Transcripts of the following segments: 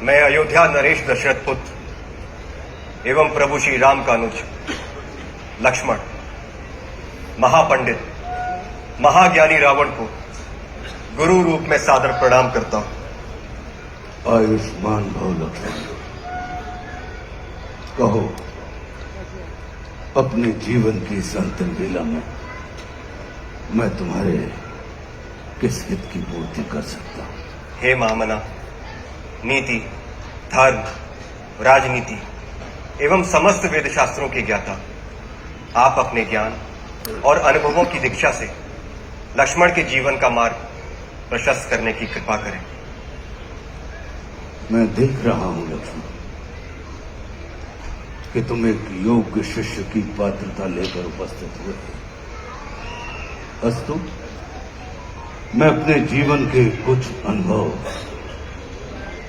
मैं अयोध्या नरेश दशरथ पुत्र एवं प्रभु श्री राम का अनुज लक्ष्मण महापंडित महाज्ञानी रावण को गुरु रूप में सादर प्रणाम करता हूं। आयुष्मान भव लक्ष्मण। कहो, अपने जीवन की इस अंतिम लीला में मैं तुम्हारे किस हित की पूर्ति कर सकता हूं? हे महामना, नीति, धर्म, राजनीति एवं समस्त वेद शास्त्रों के ज्ञाता, आप अपने ज्ञान और अनुभवों की दीक्षा से लक्ष्मण के जीवन का मार्ग प्रशस्त करने की कृपा करें। मैं देख रहा हूं लक्ष्मण कि तुम एक योग्य शिष्य की पात्रता लेकर उपस्थित हुए। अस्तु, मैं अपने जीवन के कुछ अनुभव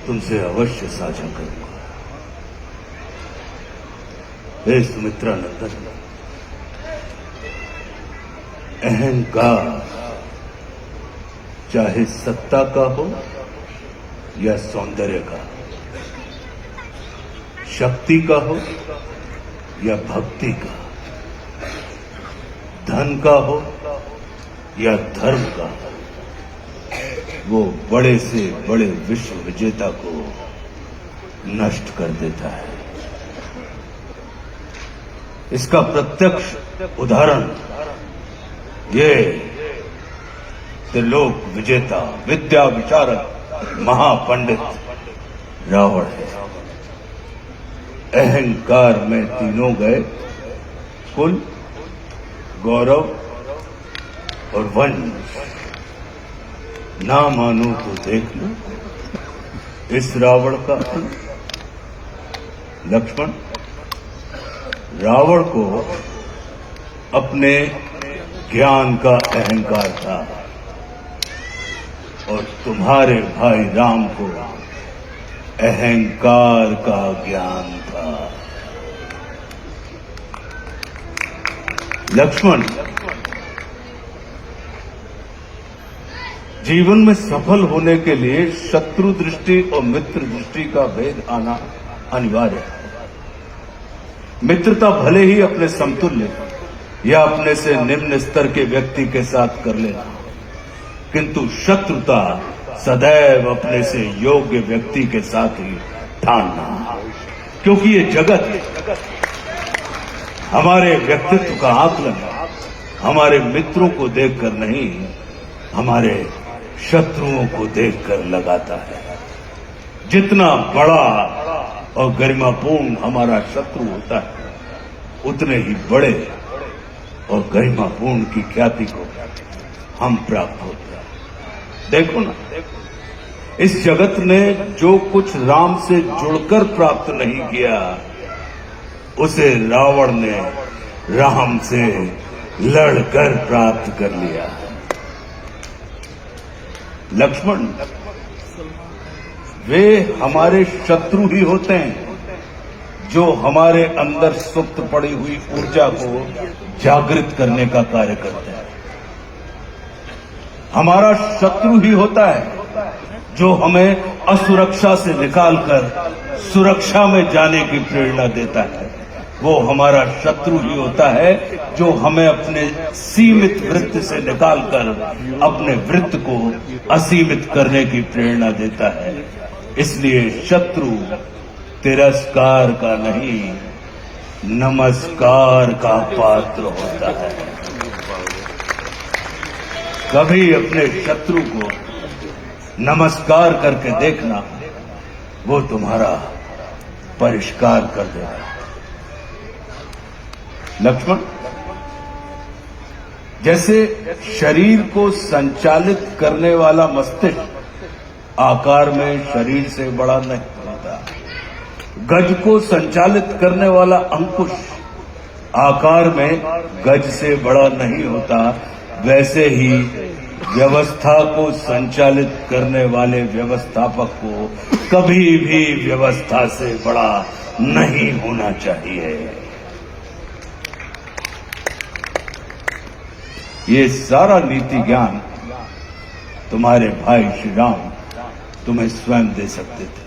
तुमसे अवश्य साझा करूंगा। हे सुमित्रा नंदन, अहंकार चाहे सत्ता का हो या सौंदर्य का, शक्ति का हो या भक्ति का, धन का हो या धर्म का, वो बड़े से बड़े विश्व विजेता को नष्ट कर देता है। इसका प्रत्यक्ष उदाहरण ये त्रिलोक विजेता, विद्या विशारद, महापंडित रावण है। अहंकार में तीनों गए, कुल, गौरव और वंश। ना मानो तो देख लो इस रावण का अंत। लक्ष्मण, रावण को अपने ज्ञान का अहंकार था और तुम्हारे भाई राम को अहंकार का ज्ञान था। लक्ष्मण, जीवन में सफल होने के लिए शत्रु दृष्टि और मित्र दृष्टि का भेद आना अनिवार्य है। मित्रता भले ही अपने समतुल्य या अपने से निम्न स्तर के व्यक्ति के साथ कर लेना, किंतु शत्रुता सदैव अपने से योग्य व्यक्ति के साथ ही ठानना, क्योंकि ये जगत हमारे व्यक्तित्व का आकलन हमारे मित्रों को देखकर नहीं, हमारे शत्रुओं को देखकर लगाता है। जितना बड़ा और गरिमापूर्ण हमारा शत्रु होता है, उतने ही बड़े और गरिमापूर्ण की ख्याति को हम प्राप्त होते हैं। देखो ना, इस जगत ने जो कुछ राम से जुड़कर प्राप्त नहीं किया, उसे रावण ने राम से लड़कर प्राप्त कर लिया। लक्ष्मण, वे हमारे शत्रु ही होते हैं जो हमारे अंदर सुप्त पड़ी हुई ऊर्जा को जागृत करने का कार्य करते हैं। हमारा शत्रु ही होता है जो हमें असुरक्षा से निकालकर सुरक्षा में जाने की प्रेरणा देता है। वो हमारा शत्रु ही होता है जो हमें अपने सीमित वृत्त से निकालकर अपने वृत्त को असीमित करने की प्रेरणा देता है। इसलिए शत्रु तिरस्कार का नहीं, नमस्कार का पात्र होता है। कभी अपने शत्रु को नमस्कार करके देखना, वो तुम्हारा परिष्कार कर देगा। लक्ष्मण, जैसे शरीर को संचालित करने वाला मस्तिष्क आकार में शरीर से बड़ा नहीं होता, गज को संचालित करने वाला अंकुश आकार में गज से बड़ा नहीं होता, वैसे ही व्यवस्था को संचालित करने वाले व्यवस्थापक को कभी भी व्यवस्था से बड़ा नहीं होना चाहिए। ये सारा नीति ज्ञान तुम्हारे भाई श्री राम तुम्हें स्वयं दे सकते थे,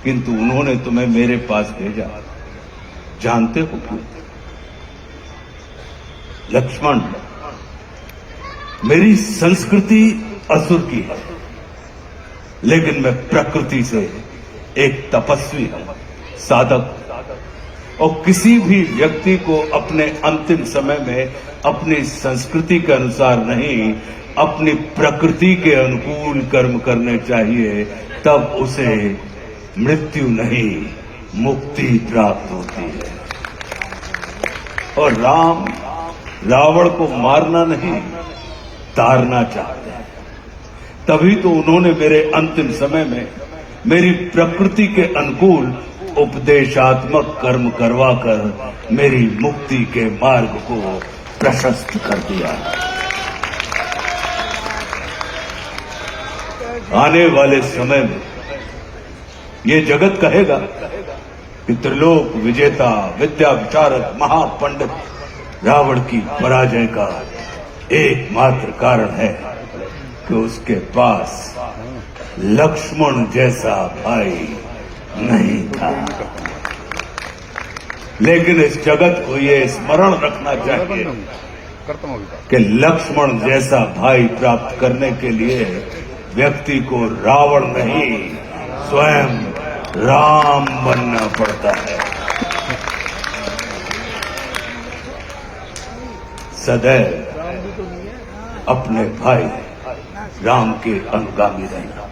किंतु उन्होंने तुम्हें मेरे पास भेजा। जानते हो क्यों? लक्ष्मण, मेरी संस्कृति असुर की है, लेकिन मैं प्रकृति से एक तपस्वी हूं, साधक। और किसी भी व्यक्ति को अपने अंतिम समय में अपनी संस्कृति के अनुसार नहीं, अपनी प्रकृति के अनुकूल कर्म करने चाहिए, तब उसे मृत्यु नहीं, मुक्ति प्राप्त होती है। और राम रावण को मारना नहीं, तारना चाहते हैं। तभी तो उन्होंने मेरे अंतिम समय में मेरी प्रकृति के अनुकूल उपदेशात्मक कर्म करवाकर मेरी मुक्ति के मार्ग को प्रशस्त कर दिया। आने वाले समय में ये जगत कहेगा कि त्रिलोक विजेता, विद्या विशारद, महापंडित रावण की पराजय का एकमात्र कारण है कि उसके पास लक्ष्मण जैसा भाई नहीं था। लेकिन इस जगत को ये स्मरण रखना चाहिए कि लक्ष्मण जैसा भाई प्राप्त करने के लिए व्यक्ति को रावण नहीं, स्वयं राम बनना पड़ता है। सदैव अपने भाई राम के अनुगामी रहना।